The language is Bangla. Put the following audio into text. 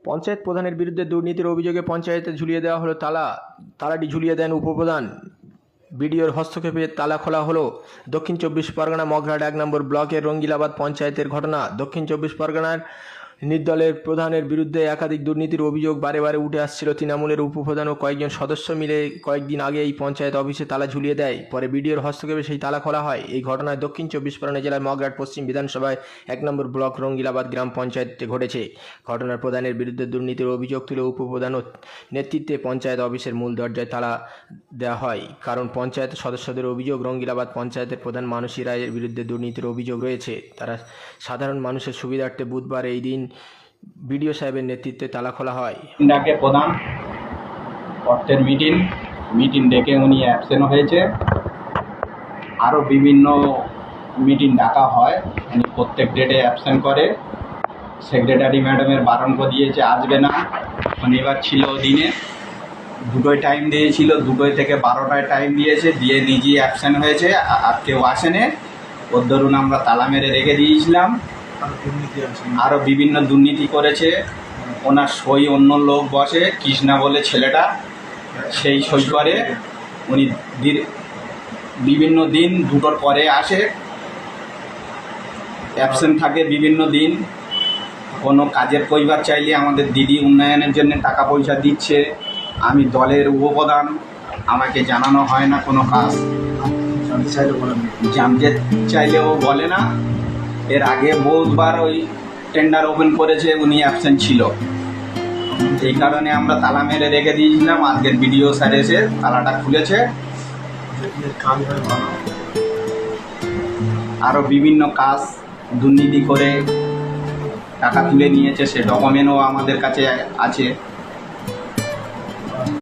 পঞ্চায়েত প্রধানের বিরুদ্ধে দুর্নীতির অভিযোগে পঞ্চায়েতে ঝুলিয়ে দেওয়া হলো তালা। তালাটি ঝুলিয়ে দেন উপপ্রধান। বিডিওর হস্তক্ষেপে তালা খোলা হলো। দক্ষিণ চব্বিশ পরগনা মগরাহাট 1 নম্বর ব্লকের রঙ্গিলাবাদ পঞ্চায়েতের ঘটনা। দক্ষিণ চব্বিশ পরগনার নির্দলের প্রধানের বিরুদ্ধে একাধিক দুর্নীতির অভিযোগ বারে বারে উঠে আসছিল। তৃণমূলের উপপ্রধান ও কয়েকজন সদস্য মিলে কয়েকদিন আগে এই পঞ্চায়েত অফিসে তালা ঝুলিয়ে দেয়। পরে বিডিওর হস্তক্ষেপে সেই তালা খোলা হয়। এই ঘটনায় দক্ষিণ চব্বিশ পরগনা জেলার মগরাহাট পশ্চিম বিধানসভায় 1 নম্বর ব্লক রঙ্গিলাবাদ গ্রাম পঞ্চায়েতে ঘটেছে। ঘটনার প্রধানের বিরুদ্ধে দুর্নীতির অভিযোগ তুলে উপপ্রধান ও নেতৃত্বে পঞ্চায়েত অফিসের মূল দরজায় তালা দেওয়া হয়। কারণ পঞ্চায়েত সদস্যদের অভিযোগ, রঙ্গিলাবাদ পঞ্চায়েতের প্রধান মানসী রায়ের বিরুদ্ধে দুর্নীতির অভিযোগ রয়েছে। তারা সাধারণ মানুষের সুবিধার্থে বুধবার এই দিন বিডিও সাহেবের নেতৃত্বে তালা খোলা হয়। ডাকে প্রধান অর্থের মিটিং ডেকে উনি অ্যাবসেন্ট হয়েছে। আরও বিভিন্ন মিটিং ডাকা হয়, উনি প্রত্যেক ডেটে অ্যাবসেন্ট করে। সেক্রেটারি ম্যাডামের বারণ করে দিয়েছে, আসবে না। শনিবার ছিল দিনে, 2টোয় টাইম দিয়েছিল, 2টোয় থেকে 12টায় টাইম দিয়েছে, দিয়ে নিজেই অ্যাবসেন্ট হয়েছে। আর কেউ আসেনি। ওর ধরুন আমরা তালা মেরে রেখে দিয়েছিলাম। আরও বিভিন্ন দুর্নীতি করেছে। ওনার সই অন্য লোক বসে, কৃষ্ণা বলে ছেলেটা, সেই সই করে। উনি বিভিন্ন দিন 2টোর পরে আসে, অ্যাবসেন্ট থাকে বিভিন্ন দিন। কোনো কাজের পরিবার চাইলে আমাদের দিদি উন্নয়নের জন্য টাকা পয়সা দিচ্ছে। আমি দলের উপপ্রধান, আমাকে জানানো হয় না কোনো কাজ। জানতে চাইলেও বলে না। এর আগে বহুবার ওই টেন্ডার ওপেন করেছে, উনি অ্যাবসেন্ট ছিল। এই কারণে আমরা তালা মেরে রেখে দিয়েছিলাম। আজকের বিডিও স্যার এসে তালাটা খুলেছে। আরও বিভিন্ন কাজ দুর্নীতি করে টাকা তুলে নিয়েছে, সে ডকুমেন্টও আমাদের কাছে আছে।